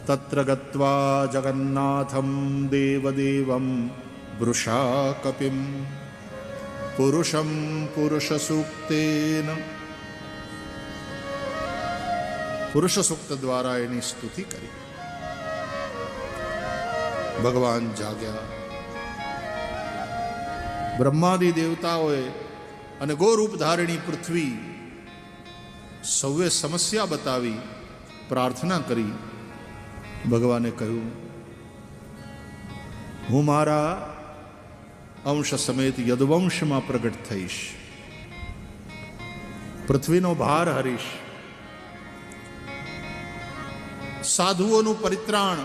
તત્ર ગત્વા જગન્નાથમ દેવદેવમ વૃષા કપિમ પુરુષમ પુરુષ સૂક્તેન, પુરુષ સૂક્ત દ્વારા એની સ્તુતિ કરી. ભગવાન જાગ્યા. બ્રહ્માદિ દેવતાઓએ અને ગોરૂપ ધારિણી પૃથ્વી સૌએ સમસ્યા બતાવી, પ્રાર્થના કરી. ભગવાને કહ્યું, હું મારા અંશ સમેત યદુવંશમાં પ્રગટ થઈશ, પૃથ્વીનો ભાર હરીશ, સાધુઓનું પરિત્રાણ,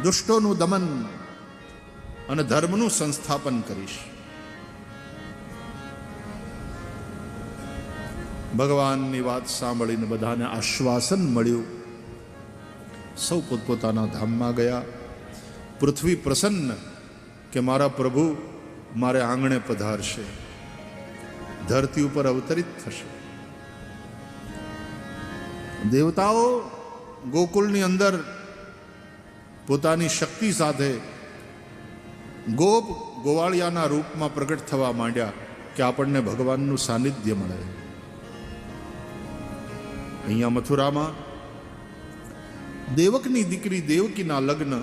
દુષ્ટોનું દમન અને ધર્મનું સંસ્થાપન કરીશ. ભગવાનની વાત સાંભળીને બધાને આશ્વાસન મળ્યું. સૌ પોતપોતાના ધામમાં ગયા. પૃથ્વી પ્રસન્ન કે મારા પ્રભુ મારે આંગણે પધારશે, ધરતી ઉપર અવતરિત થશે. દેવતાઓ ગોકુળની અંદર પોતાની શક્તિ સાથે ગોપ ગોવાળિયાના રૂપમાં પ્રગટ થવા માંડ્યા કે આપણને ભગવાનનું સાનિધ્ય મળે. અહીંયા મથુરામાં દેવકની દીકરી દેવકીના લગ્ન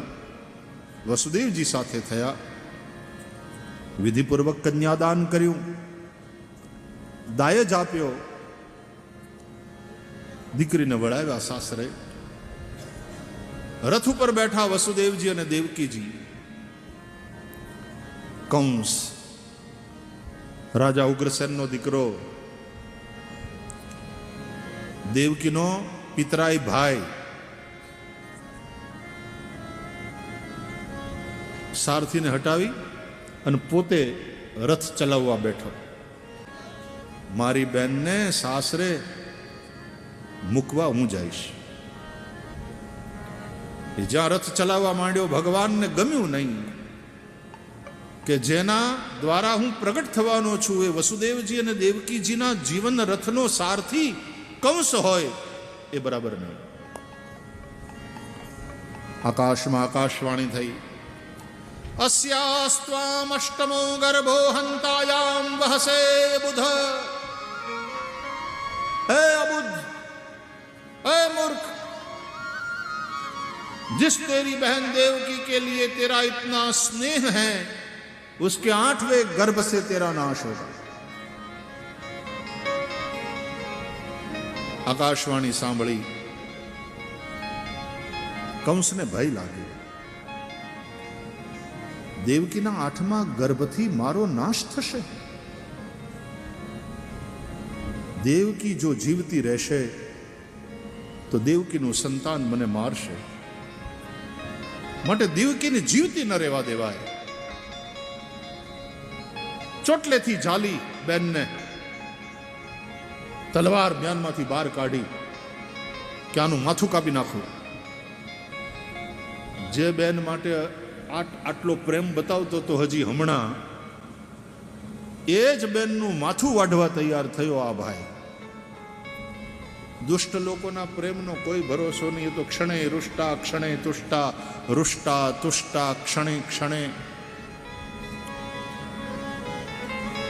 વસુદેવજી સાથે થયા. વિધિપૂર્વક કન્યાદાન કર્યું, દાયજ આપ્યો, દીકરીને વળાવ્યા સાસરે. રથ ઉપર બેઠા વસુદેવજી અને દેવકીજી. કંસ રાજા ઉગ્રસેનનો દીકરો, દેવકીનો પિતરાઈ ભાઈ, સારથીને હટાવી અને પોતે રથ ચલાવવા બેઠો. મારી બેનને સાસરે મૂકવા હું જઈશ. એ જ્યાં રથ ચલાવવા માંડ્યો, ભગવાનને ગમ્યું નહીં કે જેના દ્વારા હું પ્રગટ થવાનો છું એ વસુદેવજી અને દેવકીજીના જીવન રથનો સારથી કંસ હોય એ બરાબર નહીં. આકાશમાં આકાશવાણી થઈ, અસ્યાસ્ત્વામ અષ્ટમો ગર્ભો હંતાયામ વહસે બુધ. હે અબુદ્ધ, હે મૂર્ખ, जिस तेरी बहन देवकी के लिए तेरा इतना स्नेह है, उसके 8वें गर्भ से तेरा नाश होगा. આકાશવાણી સાંભળી કંસને ભય લાગ્યો. દેવકીના 8મા ગર્ભથી મારો નાશ થશે. દેવકી જો જીવતી રહેશે તો દેવકીનું સંતાન મને મારશે. માટે દેવકીને જીવતી ન રહેવા દેવાય. ચોટલેથી ઝાલી બેનને તલવાર મ્યાનમાંથી બહાર કાઢી કે આનું માથું કાપી નાખું. જે બેન માટે આટલો પ્રેમ બતાવતો તો હજી હમણાં એ જ બેનનું માથું વાઢવા તૈયાર થયો આ ભાઈ. દુષ્ટ લોકોના પ્રેમનો કોઈ ભરોસો નહીં. એ તો ક્ષણે રૂષ્ટા ક્ષણે તુષ્ટા, રૂષ્ટા તુષ્ટા ક્ષણે ક્ષણે.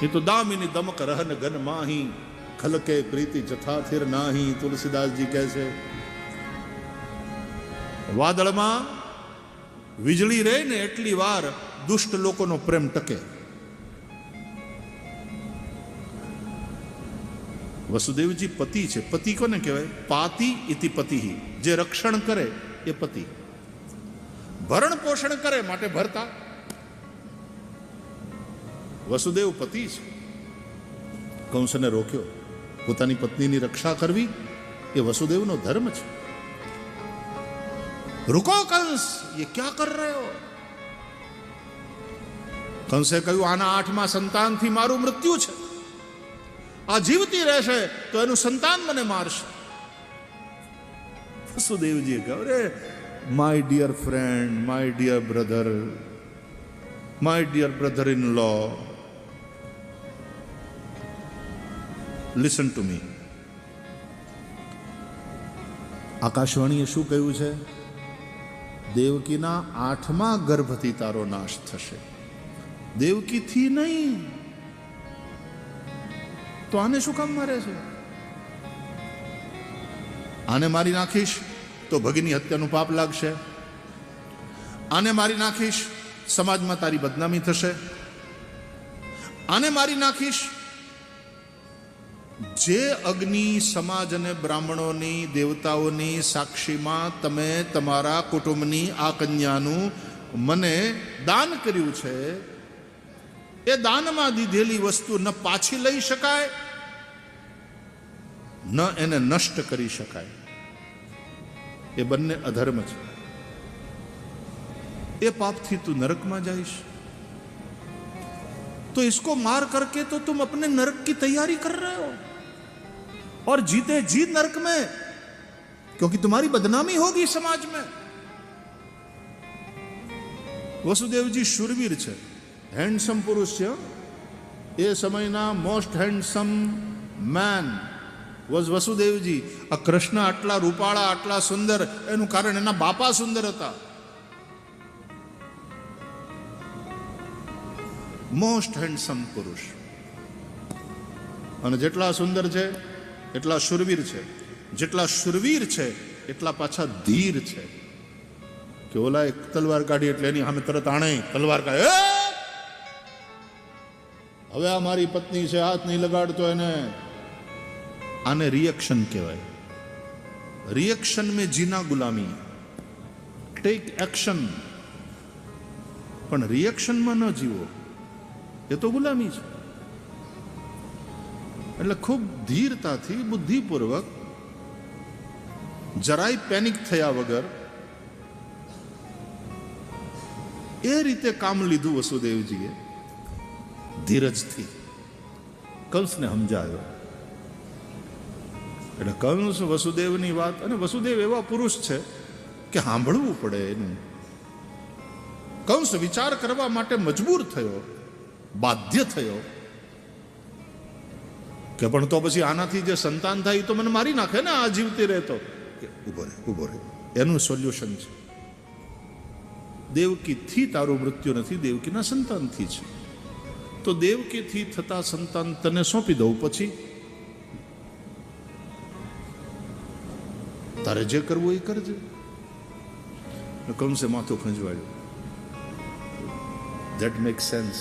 એ તો દામિની દમક રહન ગન માહી, ખલકે પ્રીતિ જથા થિર નાહી. તુલસીદાસજી કહે છે, વાદળમાં વીજળી રહે ને એટલી વાર દુષ્ટ લોકોનો પ્રેમ ટકે. વસુદેવજી પતિ છે. પતિ કોને કહેવાય? પાતિ ઇતિ પતિ. જે રક્ષણ કરે એ પતિ. ભરણ પોષણ કરે માટે ભરતા. વસુદેવ પતિ છે. કંસને રોક્યો. પોતાની પત્નીની રક્ષા કરવી એ વસુદેવનો ધર્મ છે. रुको कंस, ये क्या कर रहे हो? કંસે કહ્યું, આના 8મા સંતાનથી મારું મૃત્યુ છે. આ જીવતી રહેશે તો એનું સંતાન મને મારશે. વસુદેવજીએ કહ્યું, રે my dear friend, my dear brother, my dear brother in law, listen to me. આકાશવાણીએ શું કહ્યું છે? દેવકીના 8મા ગર્ભથી તારો નાશ થશે, દેવકીથી નહીં. તો આને શું કામ મારે છે? આને મારી નાખીશ તો ભગીની હત્યાનું પાપ લાગશે, આને મારી નાખીશ સમાજમાં તારી બદનામી થશે, આને મારી નાખીશ. જે અગ્નિ સમાજ અને બ્રાહ્મણોની દેવતાઓની સાક્ષીમાં તમે તમારા કુટુંબની આ કન્યાનું મને દાન કર્યું છે, એ દાનમાં દીધેલી વસ્તુ ન પાછી લઈ શકાય, ન એને નષ્ટ કરી શકાય. એ બંને અધર્મ છે. એ પાપથી તું नरक जाइश, तो इसको मार करके तो तुम अपने नरक की तैयारी कर रहे हो, और जीते जी नरक में, क्योंकि तुम्हारी बदनामी होगी समाज में. वसुदेवजी शूरवीर छे, हैंडसम पुरुष छे. ए समयना मोस्ट हैंडसम मैन वॉज वसुदेवजी. आ कृष्ण आटला रूपाळा आटला सुंदर एनु कारण एना बापा सुंदर हता. मोस्ट हैंडसम पुरुष. અને જેટલા સુંદર છે એટલા શૂરવીર છે, જેટલા શૂરવીર છે એટલા પાછા ધીર છે. કે ઓલા એક તલવાર કાઢી એટલે એની સામે તરત આણે તલવાર કાઢે, હવે આ મારી પત્ની છે, હાથ નહીં લગાડતો એને. આને રિએક્શન કહેવાય. રિએક્શન में जीना गुलामी. टेक एक्शन, પણ રિએક્શનમાં ન જીવો, એ તો ગુલામી છે. એટલે ખૂબ ધીરતાથી બુદ્ધિપૂર્વક જરાય પેનિક થયા વગર એ રીતે કામ લીધું વસુદેવજીએ, ધીરજથી. કંસને સમજાયો. એટલે કંસ વસુદેવની વાત, અને વસુદેવ એવા પુરુષ છે કે સાંભળવું પડે એનું. કંસ વિચાર કરવા માટે મજબૂર થયો, બાધ્ય થયો કે પણ તો પછી આનાથી જે સંતાન થાય તો મને મારી નાખે ને, આ જીવતી રહેતો. ઉભો રહે, એનું સોલ્યુશન છે. દેવકીથી તારું મૃત્યુ નથી, દેવકીના સંતાનથી છે. તો દેવકીથી થતા સંતાન તને સોંપી દઉં, પછી તારે જે કરવું એ કરજે. કંસે માથું ખંજવાળ્યું. That make sense.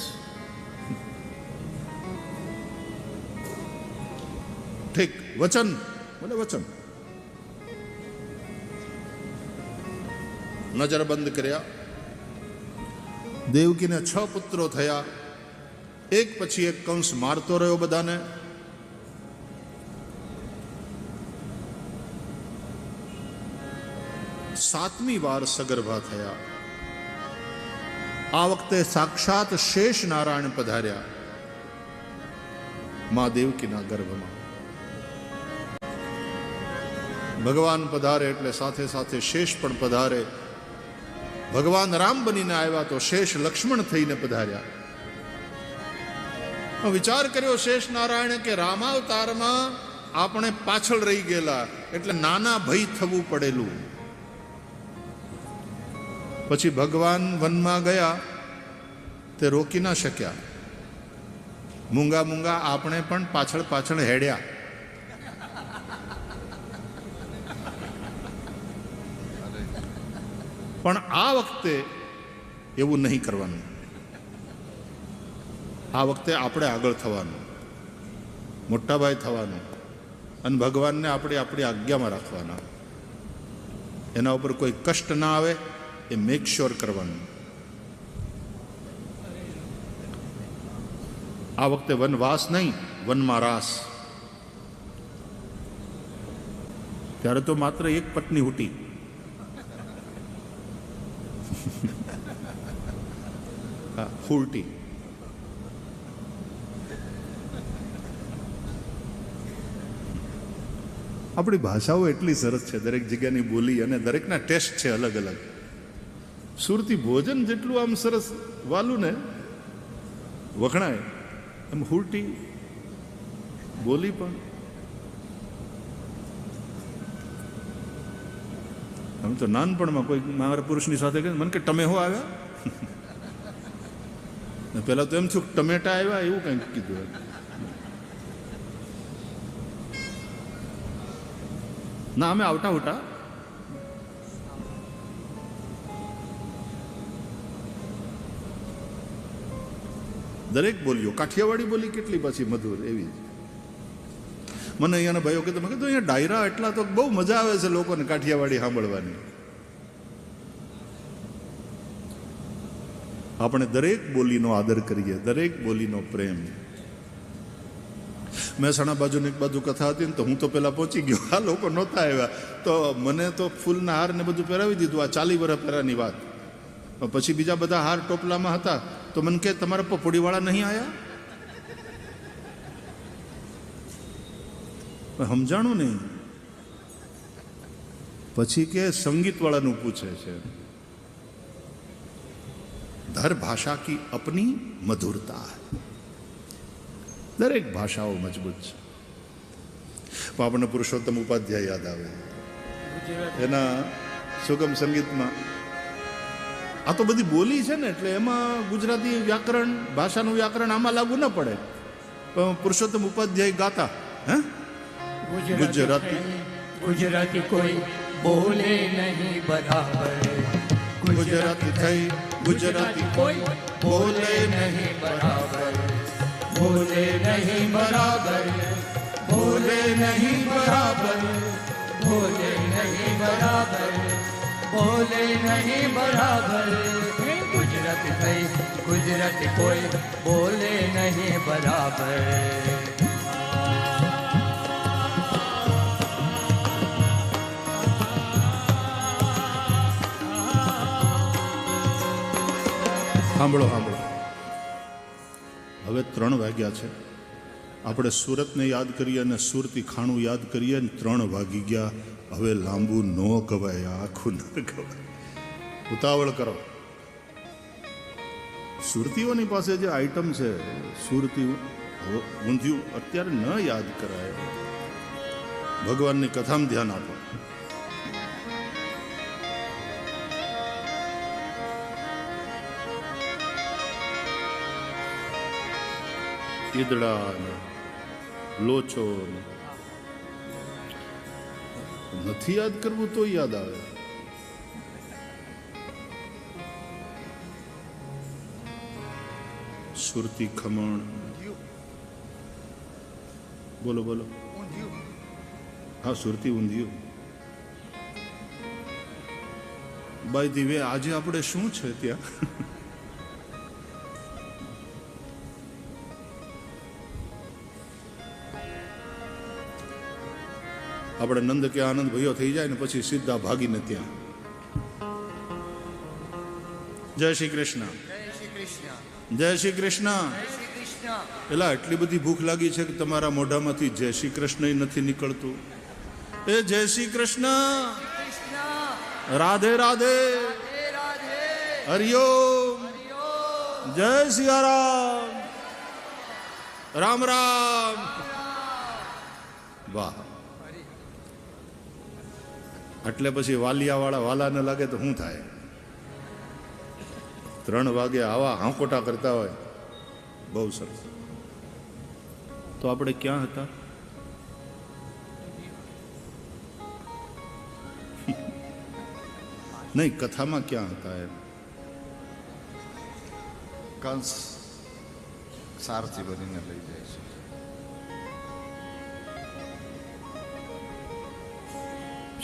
ઠીક, વચન બોલે વચન. નજર બંધ કર્યા. દેવકીને 6 પુત્રો થયા. એક પછી એક કંસ મારતો રહ્યો બધાને. સાતમી વાર સગર્ભા થયા. આ વખતે સાક્ષાત શેષ નારાયણ પધાર્યા મા દેવકીના ગર્ભમાં. ભગવાન પધારે એટલે સાથે સાથે શેષ પણ પધારે. ભગવાન રામ બનીને આવ્યા તો શેષ લક્ષ્મણ થઈને પધાર્યા. વિચાર કર્યો શેષ નારાયણે કે રામાવતારમાં આપણે પાછળ રહી ગયેલા, એટલે નાના ભય થવું પડેલું. પછી ભગવાન વનમાં ગયા, તે રોકી ના શક્યા. મૂંગા મૂંગા આપણે પણ પાછળ પાછળ હેડ્યા. પણ આ વખતે એવું નહીં કરવાનું. આ વખતે આપણે આગળ થવાનું, મોટાભાઈ થવાનું, અને ભગવાનને આપણે આપણી આજ્ઞામાં રાખવાના. એના ઉપર કોઈ કષ્ટ ના આવે એ મેક શ્યોર કરવાનું. આ વખતે વનવાસ નહીં, વનમાં રાસ. ત્યારે તો માત્ર એક પત્ની હુટી. ફૂલટી. આપણી ભાષાઓ એટલી સરસ છે, દરેક જગ્યાની બોલી અને દરેકના ટેસ્ટ છે અલગ અલગ. સુરતી ભોજન જેટલું આમ સરસ વાલું ને વખણાય, એમ હુરટી બોલી પણ. આમ તો નાનપણમાં કોઈ મારા પુરુષની સાથે કહે મને કે તમે હો આવ્યા, પેલા તો એમ થયું ટમેટા આવ્યા એવું કંઈક કીધું. ના અમે આવતા હોટા. દરેક બોલીઓ કાઠિયાવાડી બોલી કેટલી પાછી મધુર એવી. મને અહીંયાના ભાઈઓ કીધું મેં કીધું અહીંયા ડાયરા એટલા તો બહુ મજા આવે છે લોકોને કાઠિયાવાડી સાંભળવાની. આપણે દરેક બોલીનો આદર કરીએ, દરેક બોલીનો પ્રેમ. મહેસાણા બાજુની એક બાજુ કથા હતી ને તો હું તો પેલા પહોંચી ગયો, આ લોકો નહોતા આવ્યા તો મને તો ફૂલના હાર ને બધું પહેરાવી દીધું. આ 40 વર્ષ પહેલાની વાત. પછી બીજા બધા હાર ટોપલામાં હતા તો મને કે તમારા પપોડીવાળા નહીં આવ્યા? સમજાણું નહીં. પછી કે સંગીતવાળાનું પૂછે છે, હર ભાષા કી અપની મધુરતા. દરેક ભાષાઓ મજબૂત છે. આપણને પુરુષોત્તમ ઉપાધ્યાય યાદ આવે એના સુગમ સંગીતમાં. આ તો બધી બોલી છે ને એટલે એમાં ગુજરાતી વ્યાકરણ, ભાષાનું વ્યાકરણ આમાં લાગુ ન પડે. પણ પુરુષોત્તમ ઉપાધ્યાય ગાતા હે ગુજરાતી કોઈ બોલે નહીં બરાબર, ગુજરાતી થઈ ગુજરાતી કોઈ બોલે નહીં બરાબર, બોલે નહીં બરાબર, બોલે નહીં બરાબર, બોલે નહીં બરાબર, બોલે નહીં બરાબર. ગુજરાતી થઈ ગુજરાતી કોઈ બોલે નહીં બરાબર. સાંભળો સાંભળો. હવે 3 વાગ્યા છે. આપણે સુરતને યાદ કરીએ અને સુરતી ખાણું યાદ કરીએ ને 3 વાગી ગયા. હવે લાંબુ ન કવાય, આખું ન કવાય. ઉતાવળ કરો. સુરતીઓની પાસે જે આઈટમ છે, સુરતી ઊંધિયું અત્યારે ન યાદ કરાય. ભગવાનની કથામાં ધ્યાન આપો. ઈદડા ને લોચો નથી યાદ કરવું તો યાદ આવે. સુરતી ખમણ. બોલો બોલો. હા, સુરતી ઊંધિયું. બાય ધી વે આજે આપણે શું છે ત્યાં? આપણે નંદ કે આનંદ ભયો થઈ જાય ને પછી સીધા ભાગીને ત્યાં. જય શ્રી કૃષ્ણ, જય શ્રી કૃષ્ણ. એલા એટલી બધી ભૂખ લાગી છે કે તમારા મોઢામાંથી જય શ્રી કૃષ્ણ નથી નીકળતું. એ જય શ્રી કૃષ્ણ, રાધે રાધે, હરિઓમ, જય સિયારામ, રામ રામ. વાહ. એટલે પછી વાલિયાવાળા વાલાને લાગે તો શું થાય? 3 વાગે આવા હાંકોટા કરતા હોય. બહુ સરસ. તો આપણે ક્યાં હતા? નહીં, કથામાં ક્યાં હતા એમ? કંસ સારથી બનીને લઈ જાય છે.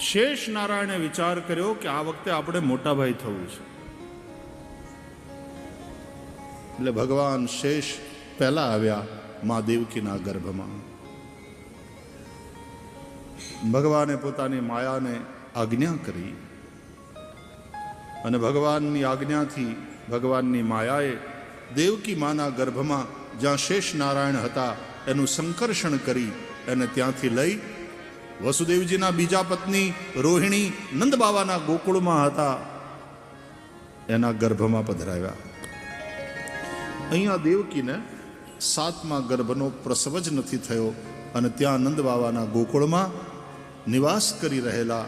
શેષ નારાયણે વિચાર કર્યો કે આ વખતે આપણે મોટાભાઈ થવું છે. એટલે ભગવાન શેષ પહેલા આવ્યા મા દેવકીના ગર્ભમાં. ભગવાને પોતાની માયાને આજ્ઞા કરી અને ભગવાનની આજ્ઞાથી ભગવાનની માયાએ દેવકી માના ગર્ભમાં જ્યાં શેષ નારાયણ હતા એનું સંકર્ષણ કરી એને ત્યાંથી લઈ વસુદેવજીના બીજા પત્ની રોહિણી નંદ બાવાના ગોકુળમાં હતા એના ગર્ભમાં પધરાવ્યા. અહીંયા દેવકીને 7મા ગર્ભનો પ્રસવ જ નથી થયો અને ત્યાં નંદ બાવાના ગોકુળમાં નિવાસ કરી રહેલા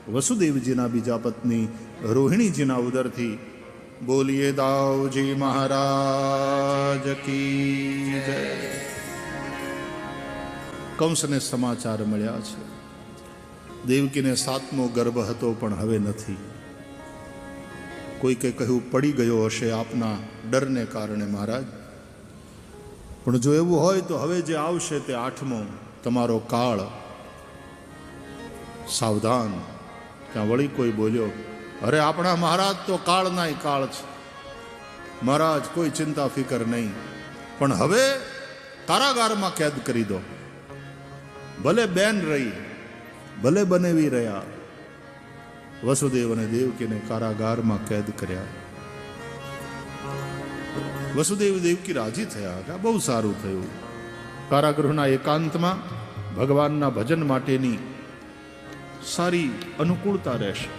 વસુદેવજીના બીજા પત્ની રોહિણીજીના ઉદરથી. બોલીએ દાઉજી મહારાજ કી જય. કંસને સમાચાર મળ્યા છે, દેવકીને 7મો ગર્ભ હતો પણ હવે નથી. કોઈકે કહ્યું પડી ગયો હશે આપના ડરને કારણે મહારાજ, પણ જો એવું હોય તો હવે જે આવશે તે 8મો તમારો કાળ. સાવધાન. ત્યાં વળી કોઈ બોલ્યો, અરે આપણા મહારાજ તો કાળનાય કાળ છે મહારાજ, કોઈ ચિંતા ફિકર નહીં, પણ હવે કારાગારમાં કેદ કરી દો. ભલે બેન રહી, ભલે બનેવી રહ્યા. વસુદેવ અને દેવકીને કારાગારમાં કેદ કર્યા. વસુદેવ દેવકી રાજી થયા કે બહુ સારું થયું. કારાગૃહના એકાંતમાં ભગવાનના ભજન માટેની સારી અનુકૂળતા રહેશે.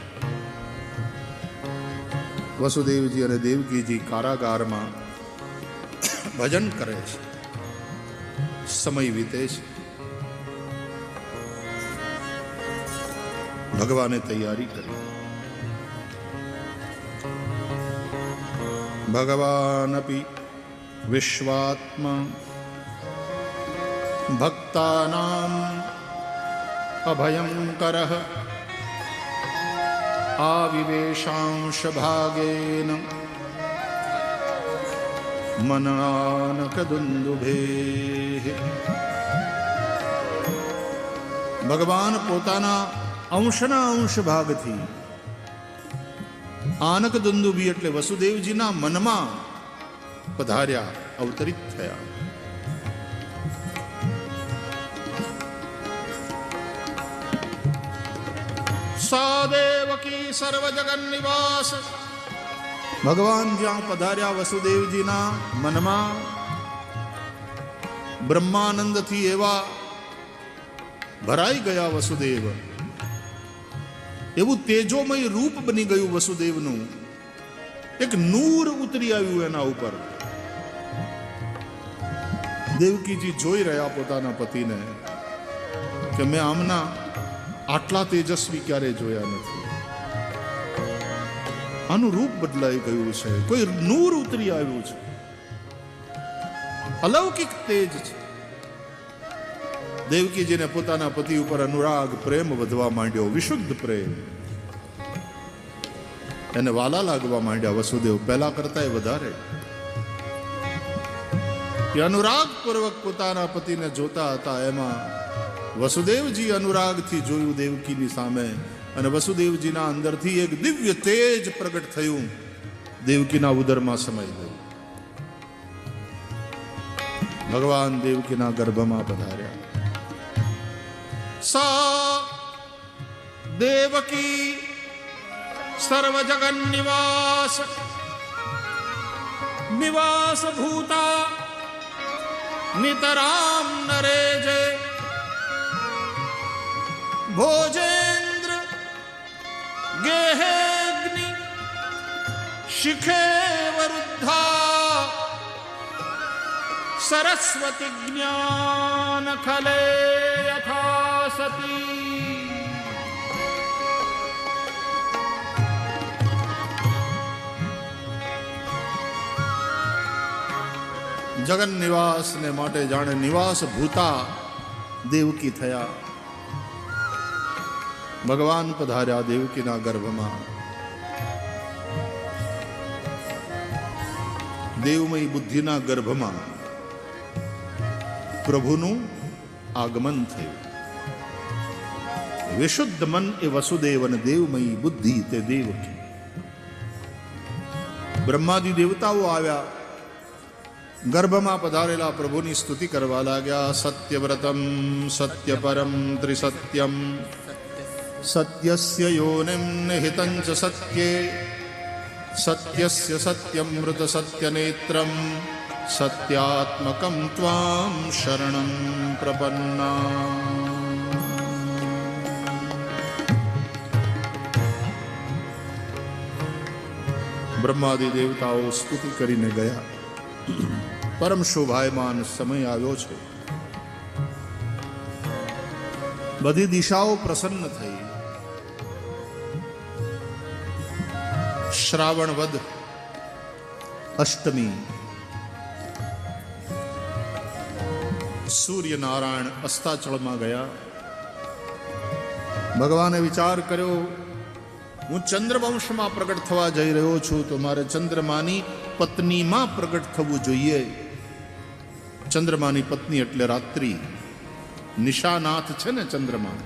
વસુદેવજી અને દેવકીજી કારાગારમાં ભજન કરે છે, સમય વીતે છે. ભગવાને તૈયારી કરી. ભગવાનપી વિશ્વાત્મા ભક્તાનામ અભયંકરઃ આવિવેશાંશ ભાગેન મનાનકદુંદુભેઃ. ભગવાન પોતાના અંશના અંશ ભાગથી આનક દુંદુભી એટલે વસુદેવજીના મનમાં પધાર્યા, અવતરિત થયા. સદેવકી સર્વ જગન નિવાસ. ભગવાન જ્યાં પધાર્યા વસુદેવજીના મનમાં બ્રહ્માનંદથી એવા ભરાઈ ગયા વસુદેવ. એવું તેજોમય રૂપ બની ગયું વસુદેવનું. એક નૂર ઉતરી આવ્યું એના ઉપર. દેવકીજી જોઈ રહ્યા પોતાના પતિને કે મેં આમના આટલા તેજસ્વી ક્યારે જોયા નથી. આનું રૂપ બદલાઈ ગયું છે, કોઈ નૂર ઉતરી આવ્યું છે, અલૌકિક તેજ છે. દેવકીજીને પોતાના પતિ ઉપર અનુરાગ પ્રેમ વધવા માંડ્યો, વિશુદ્ધ પ્રેમ. એને વાલા લાગવા માંડ્યા વસુદેવ પહેલા કરતા વધારે. એ અનુરાગ પૂર્વક પોતાના પતિને જોતા હતા. એમાં વસુદેવજી અનુરાગથી જોયું દેવકીની સામે, અને વસુદેવજીના અંદરથી એક દિવ્ય તેજ પ્રગટ થયું, દેવકીના ઉદરમાં સમાઈ ગયું. ભગવાન દેવકીના ગર્ભમાં પધાર્યા. સા દેવકી સર્વ જગન નિવાસ નિવાસ ભૂતા નિતરામ નરેજે ભોજેન્દ્ર ગેહેગ્નિ શિખે વરુદ્ધા સરસ્વતી જ્ઞાન ખલે યથા સતી. જગન નિવાસ ને માટે જાણે નિવાસ ભૂતા દેવકી થયા. ભગવાન પધાર્યા દેવકીના ગર્ભમાં. દેવમય બુદ્ધિના ગર્ભમાં પ્રભુનું આગમન થયું. વિશુદ્ધ મન એ વસુદેવ અને દેવમયી બુદ્ધિ તે દેવકી. બ્રહ્માદિ દેવતાઓ આવ્યા, ગર્ભમાં પધારેલા પ્રભુની સ્તુતિ કરવા લાગ્યા. સત્યવ્રતમ સત્યપરમ ત્રિસત્યમ સત્યસ્ય યોનિમ નિહિતં ચ સત્યે સત્યસ્ય સત્યમૃત સત્યનેત્રમ સત્યાત્મકમ ત્વામ શરણં પ્રપન્ના. બ્રહ્માદિ દેવતાઓ સ્તુતિ કરીને ગયા. પરમ શોભાયમાન સમય આવ્યો છે. બધી દિશાઓ પ્રસન્ન થઈ. શ્રાવણ વદ અષ્ટમી, સૂર્યનારાયણ અસ્તાચળમાં ગયા. ભગવાને વિચાર કર્યો, હું ચંદ્રવંશમાં પ્રગટ થવા જઈ રહ્યો છું તો મારે ચંદ્રમાની પત્નીમાં પ્રગટ થવું જોઈએ. ચંદ્રમાની પત્ની એટલે રાત્રિ, નિશાનાથ છે ને ચંદ્રમા.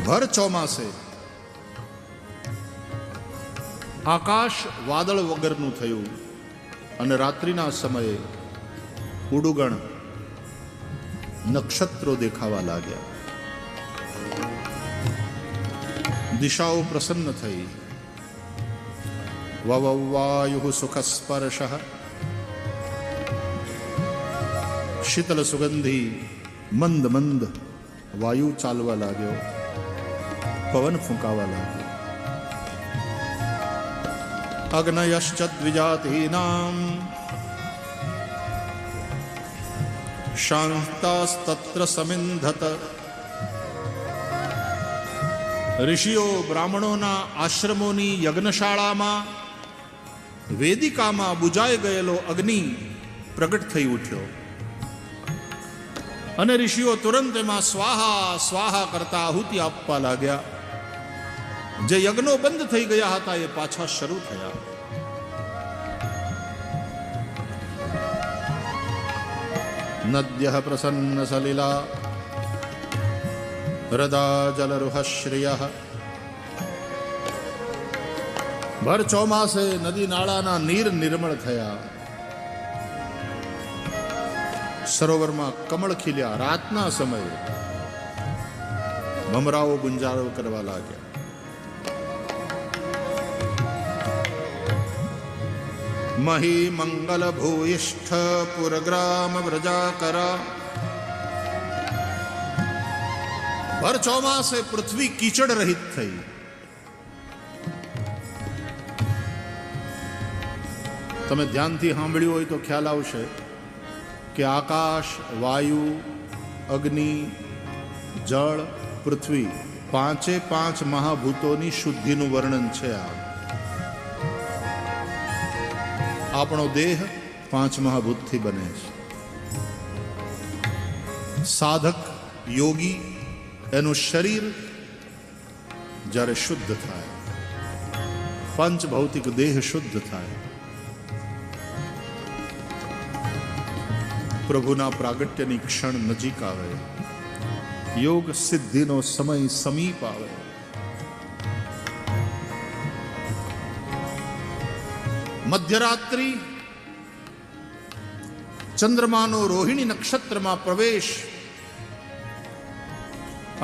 ભર ચોમાસે આકાશ વાદળ વગરનું થયું અને રાત્રિના સમયે ઉડુગણ નક્ષત્રો દેખાવા લાગ્યા. દિશાઓ પ્રસન્ન થઈ. વવવાયુ સુખસ્પર્શ, શીતલ સુગંધી મંદ મંદ વાયુ ચાલવા લાગ્યો, પવન ફૂંકાવા લાગ્યો. અગ્નયશ્ચ દ્વિજાતીનામ શાંતાસ્તત્ર સમિંધત. ઋષિઓ બ્રાહ્મણોના આશ્રમોની યજ્ઞશાળામાં વેદિકામાં બુજાઈ ગયેલો અગ્નિ પ્રગટ થઈ ઉઠ્યો અને ઋષિઓ તુરંત એમાં સ્વાહા સ્વાહા કરતા આહુતિ આપવા લાગ્યા. જે યજ્ઞો બંધ થઈ ગયા હતા એ પાછા શરૂ થયા. નદ્યઃ પ્રસન્ન સલિલા હૃદા જલરુહ શ્રિયઃ. ભર ચોમાસે નદી નાળાના નીર નિર્મળ થયા. સરોવરમાં કમળ ખીલ્યા. રાતના સમયે ભમરાઓ ગુંજારો કરવા લાગ્યા. મહી મંગલ ભૂયિષ્ઠ પુરગ્રામ વ્રજાકરા. ભર ચોમાસે પૃથ્વી કીચડ રહિત થઈ. તમે ધ્યાનથી સાંભળ્યું હોય તો ખ્યાલ આવશે કે આકાશ, વાયુ, અગ્નિ, જળ, પૃથ્વી, પાંચે પાંચ મહાભૂતોની શુદ્ધિનું વર્ણન છે. આપણો દેહ પાંચ મહાભૂતથી બને છે. સાધક યોગી એનું શરીર જ્યારે શુદ્ધ થાય, પંચ ભૌતિક દેહ શુદ્ધ થાય, પ્રભુના પ્રાગટ્યની ક્ષણ નજીક આવે, યોગ સિદ્ધિનો સમય સમીપ આવે, મધ્યરાત્રિ ચંદ્રમાનો રોહિણી નક્ષત્રમાં પ્રવેશ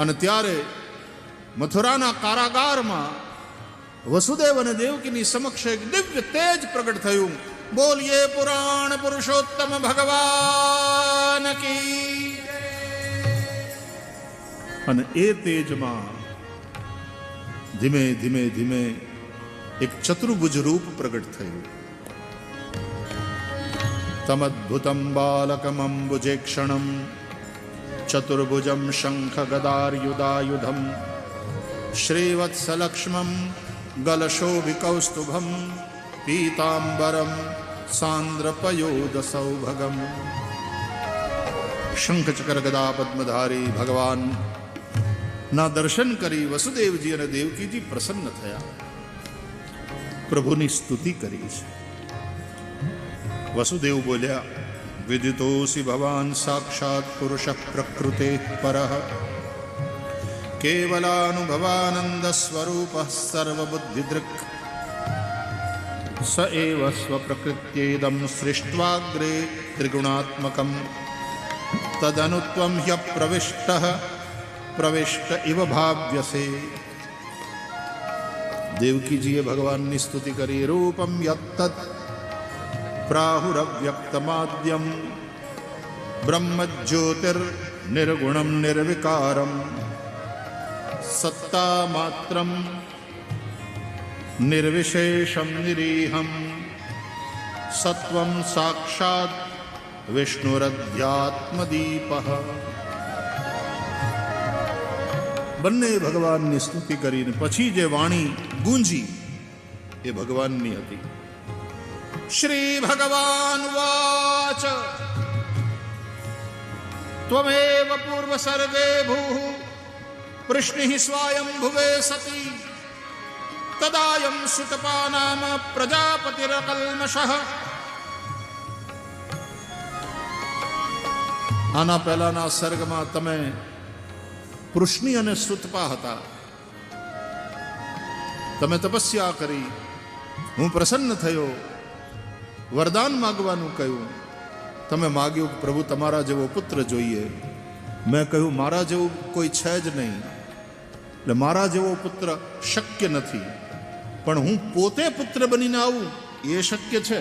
અને ત્યારે મથુરાના કારાગારમાં વસુદેવ અને દેવકીની સમક્ષ એક દિવ્ય તેજ પ્રગટ થયું. બોલીએ પુરાણ પુરુષોત્તમ ભગવાન કી. અને એ તેજમાં ધીમે ધીમે ધીમે એક ચતુર્ભુજ રૂપ પ્રગટ થયું. તમદ્ભુતમ બાલકમંબુજેક્ષણમ ચતુર્ભુજમ શંખ ગદાર્યુદાયુધમ શ્રીવત્સલક્ષ્મમ ગલશોભિકૌસ્તુભમ પીતાંબરમ સાંદ્રપયોદ સૌભગમ. શંખ ચક્ર ગદા પદ્મધારી ભગવાન ના દર્શન કરી વસુદેવજી અને દેવકીજી પ્રસન્ન થયા. પ્રભુની સ્તુતિ કરી છે. વસુદેવ બોલ્યા, વિદિતોસી ભવાન સાક્ષાત પુરુષ પ્રકૃતે પરઃ કેવલાનુભવાનંદ સ્વરૂપ સર્વબુદ્ધિદૃક્ સ એવ સ્વપ્રકૃત્યેદં સૃષ્ટ્વાગ્રે ત્રિગુણાત્મકં તદનુ ત્વં હ્યપ્રવિષ્ટઃ પ્રવિષ્ટ ઇવ ભાવ્યસે. દેવકીજીએ ભગવાનની સ્તુતિ કરી. રૂપમ યત્તત પ્રાહુરવ્યક્તમાદ્યમ બ્રહ્મજ્યોતિર્નિર્ગુણમ નિર્વિકારમ સત્તા માત્રમ નિર્વિશેષમ નિરીહમ સત્વમ સાક્ષાત વિષ્ણુરધ્યાત્મદીપઃ. બંને ભગવાનની સ્તુતિ કરીને પછી જે વાણી ગુંજી એ ભગવાનની હતી. શ્રી ભગવાન વાચ ત્વમેવ પૂર્વ સર્ગે ભૂઃ પૃષ્ણિ સ્વાયં ભુવે સતી તદાયં સુતપા નામ પ્રજાપતિરકલ્મષઃ. આના પહેલાના સર્ગમાં તમે પૃષ્ણિ અને સુતપા હતા. તમે તપસ્યા કરી, હું પ્રસન્ન થયો, વરદાન માગવાનું કહ્યું. તમે માગ્યું પ્રભુ તમારા જેવો પુત્ર જોઈએ. મેં કહ્યું મારા જેવું કોઈ છે જ નહીં, એટલે મારા જેવો પુત્ર શક્ય નથી, પણ હું પોતે પુત્ર બનીને આવું એ શક્ય છે.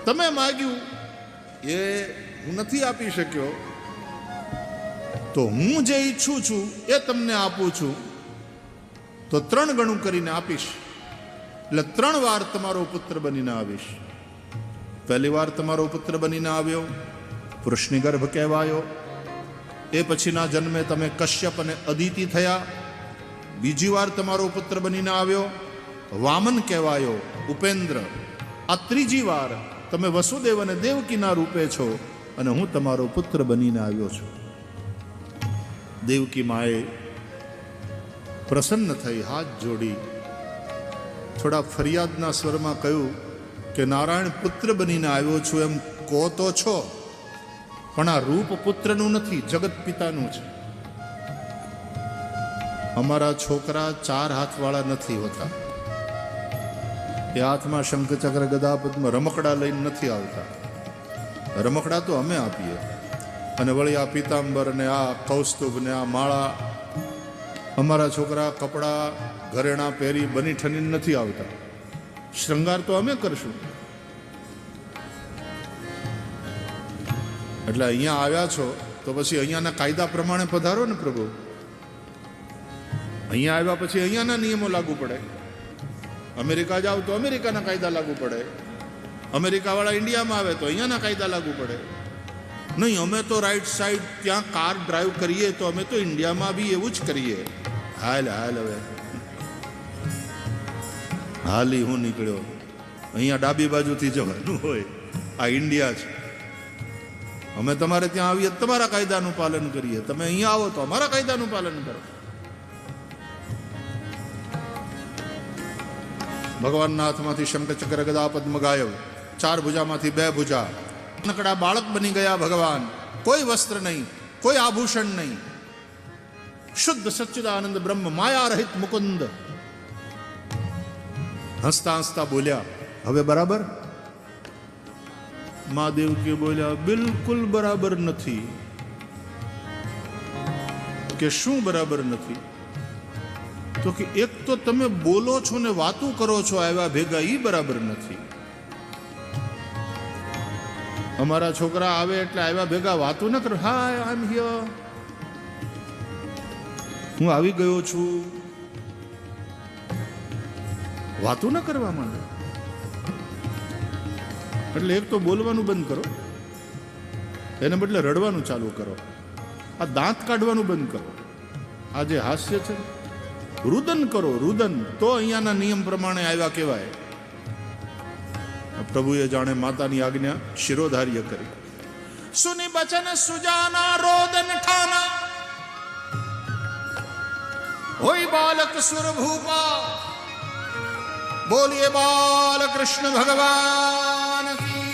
તમે માગ્યું એ હું નથી આપી શક્યો, તો હું જે ઈચ્છું છું એ તમને આપું છું, તો 3 ગણું કરીને આપીશ. એટલે 3 વાર તમારો પુત્ર બનીને આવીશ. પહેલી વાર તમારો પુત્ર બનીને આવ્યો, વૃષ્ણિગર્ભ કહેવાયો. એ પછીના જન્મે તમે કશ્યપ અને અદિતિ થયા. બીજી વાર તમારો પુત્ર બનીને આવ્યો, વામન કહેવાયો, ઉપેન્દ્ર. આ ત્રીજી વાર તમે વસુદેવ અને દેવકીના રૂપે છો અને હું તમારો પુત્ર બનીને આવ્યો છું. દેવકી માએ પ્રસન્ન થઈ, હાથ જોડી, થોડા ફરિયાદના સ્વરમાં કહ્યું કે નારાયણ પુત્ર બનીને આવ્યો છું એમ કહો તો છો, પણ આ રૂપ પુત્રનું નથી, જગત પિતાનું છે. અમારા છોકરા 4 હાથવાળા નથી હોતા. એ હાથમાં શંખ ચક્ર ગદા પદ્મ રમકડા લઈને નથી આવતા. રમકડા તો અમે આપીએ, અને વળી આ પીતાંબર ને આ કૌસ્તુભ ને આ માળા, અમારા છોકરા કપડા ઘરેણા પહેરી બની ઠનીને નથી આવતા. શૃંગાર તો અમે કરશું. એટલે અહીંયા આવ્યા છો તો પછી અહીંયાના કાયદા પ્રમાણે પધારો ને પ્રભુ. અહીંયા આવ્યા પછી અહીંયાના નિયમો લાગુ પડે. અમેરિકા જાઓ તો અમેરિકાના કાયદા લાગુ પડે. અમેરિકાવાળા ઇન્ડિયામાં આવે તો અહીંયાના કાયદા લાગુ પડે. નહીં, અમે તો રાઈટ સાઈડ ત્યાં કાર ડ્રાઈવ કરીએ તો અમે તો ઇન્ડિયામાં બી એવું જ કરીએ. હાલ હવે હાલી હું નીકળ્યો. અહીંયા ડાબી બાજુથી જવાનું હોય. આ ઇન્ડિયા છે. અમે તમારે ત્યાં આવીએ તમારા કાયદાનું પાલન કરીએ, તમે અહીંયા આવો તો અમારા કાયદાનું પાલન કરો. ભગવાનના હાથમાંથી શંખ ચક્ર ગદા પદ્મ ગાયબ, 4 ભુજામાંથી 2 ભુજા. નાનકડા બાળક બની ગયા ભગવાન. કોઈ વસ્ત્ર નહીં, કોઈ આભૂષણ નહીં, શુદ્ધ સચ્ચિદાનંદ બ્રહ્મ, માયા રહિત મુકુંદ. હસતા હસતા બોલ્યા, હવે બરાબર? મહાદેવ કે બોલ્યા, બિલકુલ બરાબર નથી. કે શું બરાબર નથી? તો કે એક તો તમે બોલો છો ને વાતું કરો છો આવ્યા ભેગા, ઈ બરાબર નથી. અમારા છોકરા આવે એટલે આવ્યા ભેગા વાતું ન કરો. હાય, આઈ એમ હિયર, હું આવી ગયો છું, વાતું ન કરવા માંડે. એટલે એક તો બોલવાનું બંધ કરો, એને બદલે રડવાનું ચાલુ કરો. આ દાંત કાઢવાનું બંધ કરો. આ જે હાસ્ય છે, રુદન કરો, રુદન. તો અહીંયાના નિયમ પ્રમાણે આવ્યા કહેવાય. પ્રભુએ જાણે માતાની આજ્ઞા શિરોધાર્ય કરી. સુની બચન સુજાના રોદન ઠાના, હોય બાલક સુર ભૂપા. બોલીએ બાલકૃષ્ણ ભગવાન કી.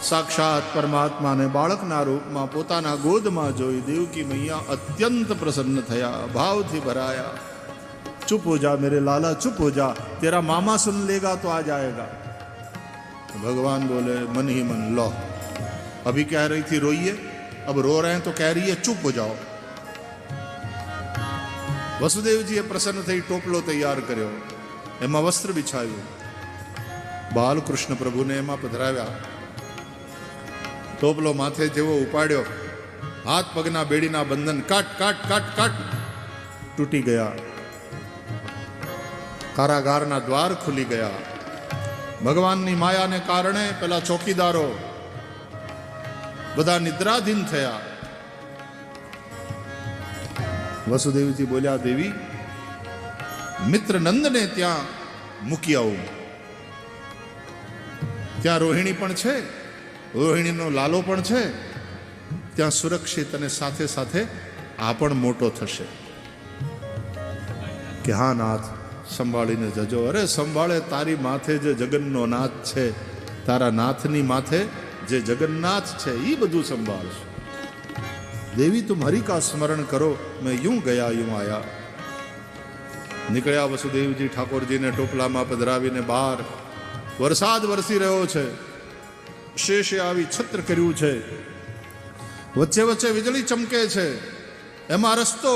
સાક્ષાત પરમાત્માને બાળકના રૂપમાં પોતાના ગોદમાં જોઈ દેવકી મૈયા અત્યંત પ્રસન્ન થયા, ભાવથી ભરાયા. चुप हो जा मेरे लाला, चुप हो जा, तेरा मामा सुन लेगा तो आ जाएगा. भगवान बोले मन ही मन, लो अभी कह रही थी रोइए, अब रो रहे हैं तो कह रही है चुप हो जाओ. વસુદેવજીએ પ્રસન્ન થઈ ટોપલો તૈયાર કર્યો, એમાં વસ્ત્ર બિછાવ્યું, બાલકૃષ્ણ પ્રભુને એમાં પધરાવ્યા. ટોપલો માથે જેવો ઉપાડ્યો, હાથ પગના બેડીના બંધન કાટ કાટ કાટ કાટ તૂટી ગયા. કારાગારના દ્વાર ખુલી ગયા. ભગવાનની માયાને કારણે પેલા ચોકીદારો બધા નિદ્રાધીન થયા. વસુદેવજી બોલ્યા, દેવી મિત્ર નંદને ત્યાં મૂકી આવું. ત્યાં રોહિણી પણ છે, રોહિણીનો લાલો પણ છે, ત્યાં સુરક્ષિત, અને સાથે સાથે આ પણ મોટો થશે. કે હા નાથ, સંભાળીને જજો. અરે સંભાળે, તારી માથે જે જગનનો નાથ છે, તારા નાથની માથે જે જગન્નાથ છે, એ બધું સંભાળશે. દેવી તુમ હરિ કા સ્મરણ કરો, મેં यूं ગયા यूं આયા. નીકળ્યા વસુદેવજી ઠાકોરજીને ટોપલામાં પધરાવીને બહાર. વરસાદ વરસી રહ્યો છે, શેષે આવી છત્ર કર્યું છે, વચ્ચે વચ્ચે વીજળી ચમકે છે. એમાં રસ્તો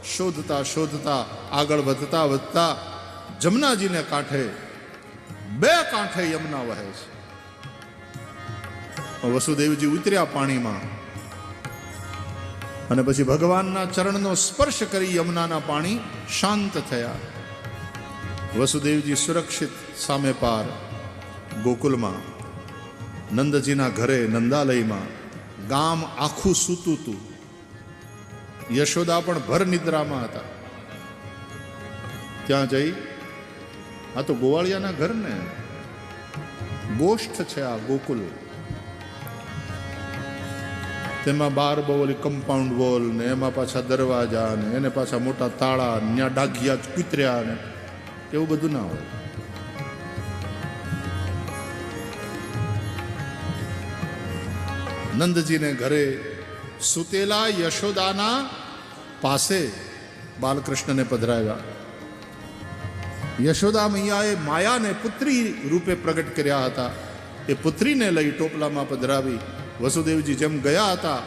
શોધતા શોધતા આગળ વધતા વધતા જમનાજીને કાંઠે, બે કાંઠે યમુના વહે છે. વસુદેવજી ઉતર્યા પાણીમાં, અને પછી ભગવાનના ચરણનો સ્પર્શ કરી યમુનાના પાણી શાંત થયા. વસુદેવજી સુરક્ષિત સામે પાર ગોકુલમાં, નંદજીના ઘરે, નંદાલયમાં. ગામ આખું સૂતું હતું. યશોદા પણ ભર નિદ્રામાં હતા. ત્યાં જઈ, આ તો ગોવાળિયાના ઘર ને, ગોષ્ઠ છે આ ગોકુલ. તેમાં 12 બહુ કમ્પાઉન્ડ વોલ ને, એમાં પાછા દરવાજા ને, એને પાછા મોટા તાળા, ત્યાં ડાઘિયા કૂતર્યા ને, એવું બધું ના હોય. નંદજીને ઘરે સુતેલા યશોદાના પાસે બાલકૃષ્ણને પધરાવ્યા. યશોદા મૈયાએ માયાને પુત્રી રૂપે પ્રગટ કર્યા હતા. એ પુત્રીને લઈ ટોપલામાં પધરાવી. વસુદેવજી જેમ ગયા હતા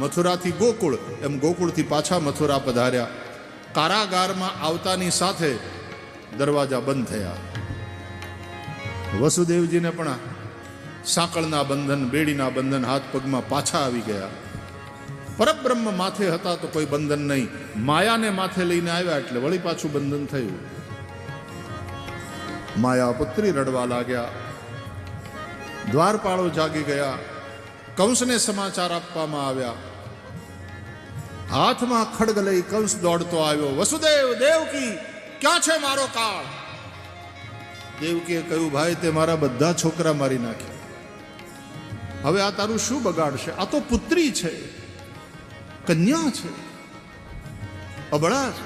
મથુરાથી ગોકુળ, એમ ગોકુળથી પાછા મથુરા પધાર્યા. કારાગારમાં આવતાની સાથે દરવાજા બંધ થયા. વસુદેવજીને પણ સાંકળના બંધન, બેડીના બંધન હાથ પગમાં પાછા આવી ગયા. પરબ્રહ્મ માથે હતા તો કોઈ બંધન નહીં, માયાને માથે લઈને આવ્યા એટલે વળી પાછું બંધન થયું. માયા પુત્રી રડવા લાગ્યા. દ્વારપાળો જાગી ગયા. કંસને સમાચાર આપવામાં આવ્યા. હાથમાં ખડગ લઈ કંસ દોડતો આવ્યો. વસુદેવ, દેવકી, ક્યાં છે મારો કાળ? દેવકીએ કહ્યું, ભાઈ તે મારા બધા છોકરા મારી નાખ્યા, હવે આ તારું શું બગાડશે? આ તો પુત્રી છે, કન્યા છે, અબળા છે.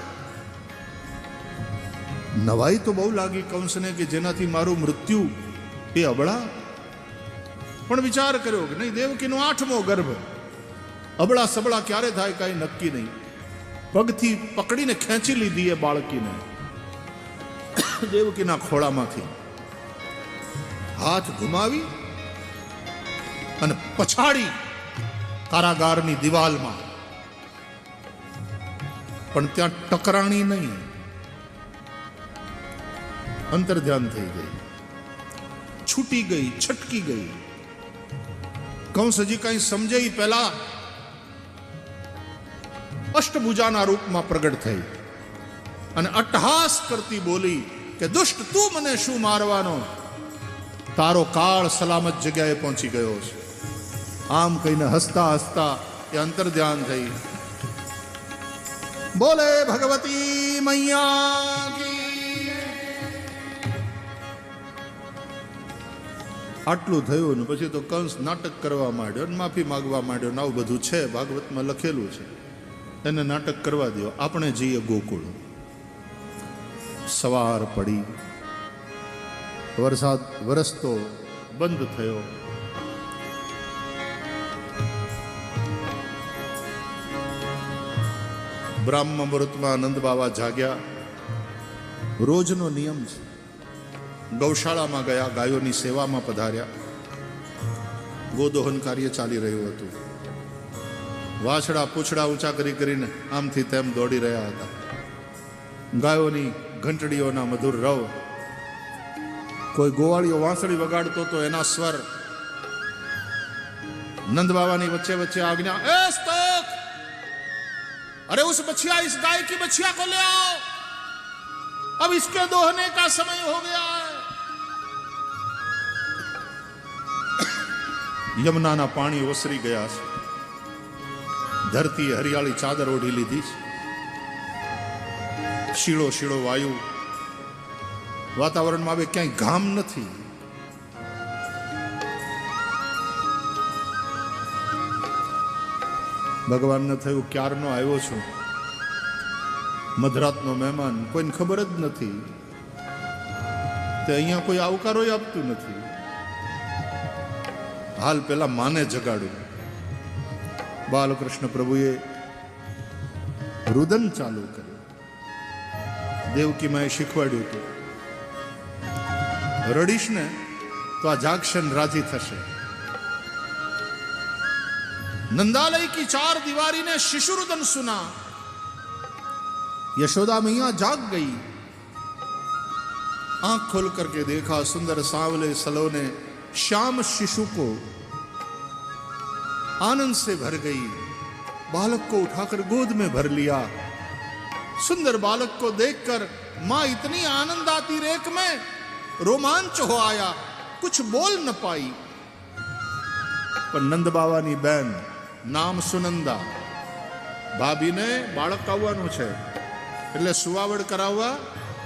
નવાઈ તો બહુ લાગી કંસને કે જેનાથી મારું મૃત્યુ એ અબળા. પણ વિચાર કર્યો કે નહીં, દેવકીનો 8મો ગર્ભ, અબળા સબળા ક્યારે થાય કાંઈ નક્કી નહીં. પગથી પકડીને ખેંચી લીધી એ બાળકીને દેવકીના ખોળામાંથી, હાથ ઘુમાવી અને પછાડી કારાગારની દિવાલમાં. પણ ત્યાં ટકરાણી નહીં, અંતર્ધ્યાન થઈ ગઈ, છૂટી ગઈ, છટકી ગઈ. કંસ હજી કઈ સમજે પહેલા અષ્ટભુજાના રૂપમાં પ્રગટ થઈ અને અટ્ટહાસ કરતી બોલી કે દુષ્ટ, તું મને શું મારવાનો? તારો કાળ સલામત જગ્યાએ પહોંચી ગયો છે. આમ કહીને હસતા હસતા એ અંતર્ધ્યાન થઈ. બોલે ભગવતી મૈયા કી. આટલું થયું ને પછી તો કંસ નાટક કરવા માંડ્યો, માફી માગવા માંડ્યો. ને આવું બધું છે, ભાગવતમાં લખેલું છે. એને નાટક કરવા દો. આપણે જઈએ ગોકુળ. સવાર પડી, વરસાદ વરસતો બંધ થયો. બ્રાહ્મ મુહૂર્તમાં નંદ બાવા જાગ્યા. રોજનો નિયમ છે. ગૌશાળામાં ગયા, ગાયોની સેવામાં પધાર્યા. ગોદોહન કાર્ય ચાલી રહ્યું હતું. વાછડા પૂછડા ઊંચા કરી કરીને આમથી તેમ દોડી રહ્યા હતા. ગાયોની ઘંટડીઓના મધુર રવ, કોઈ ગોવાળીઓ વાંસળી વગાડતો તો એના સ્વર. नंद बाबा ने बच्चे बच्चे आज्ञा, ए स्तोक, अरे उस बछिया, इस गाय की बछिया को ले आओ, अब इसके दोहने का समय हो गया है. यमुना पानी ओसरी गया છે. ધરતી હરિયાળી ચાદર ઓઢી લીધી છે. શીળો શીળો વાયુ, વાતાવરણમાં હવે ક્યાંય ઘામ નથી. ભગવાનને થયું ક્યારનો આવ્યો છું, મધરાતનો મહેમાન, કોઈને ખબર જ નથી, તે અહીંયા કોઈ આવકારો આપતું નથી. હાલ પેલા માને જગાડ્યું. બાલકૃષ્ણ પ્રભુએ રુદન ચાલુ કર્યું. દેવકી માએ શીખવાડ્યું હતું, રડીશ ને તો આ જાગશન રાજી થશે. नंदालय की 4 दीवारी ने शिशुरुदन सुना. यशोदा मैया जाग गई. आंख खोल करके देखा, सुंदर सांवले सलोने श्याम शिशु को. आनंद से भर गई. बालक को उठाकर गोद में भर लिया. सुंदर बालक को देखकर मां इतनी आनंदाती रेख में रोमांच हो आया, कुछ बोल न पाई. पर नंद बाबानी बहन નામ સુનંદા, ભાભીને બાળક આવવાનું છે એટલે સુવાવડ કરાવવા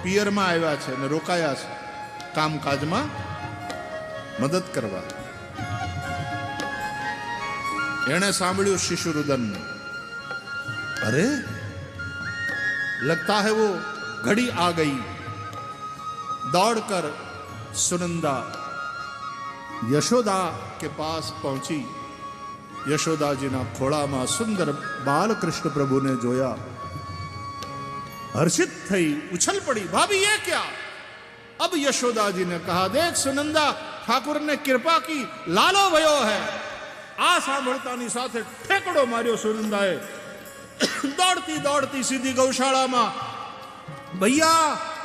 પિયરમાં આવ્યા છે અને રોકાયા છે કામકાજમાં મદદ કરવા. એણે સાંભળ્યું શિશુરુદન. અરે लगता है वो घड़ी आ गई. दौड़कर सुनंदा यशोदा के पास पहुंची. यशोदाजीના ખોળામાં સુંદર બાલકૃષ્ણ પ્રભુને જોયા. हर्षित થઈ ઉછલ પડી. भाभी ये क्या? अब यशोदा जी ने कहा, देख सुनंदा, ठाकुर ने कृपा की, लालो भयो है. આ સાંભળતાની સાથે ઠેકડો માર્યો સુનંદાએ. दौड़ती दौड़ती सीधी गौशालाમાં. भैया,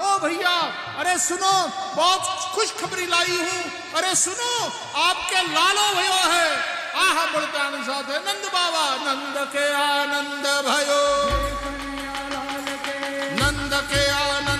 ओ भैया, अरे सुनो, बहुत खुशखबरी लाई हूं. अरे सुनो, आपके लालो भयो है. आहा बोलतानी સાથે નંદ બાવા, નંદ કે આનંદ भयो, નંદ કે આનંદ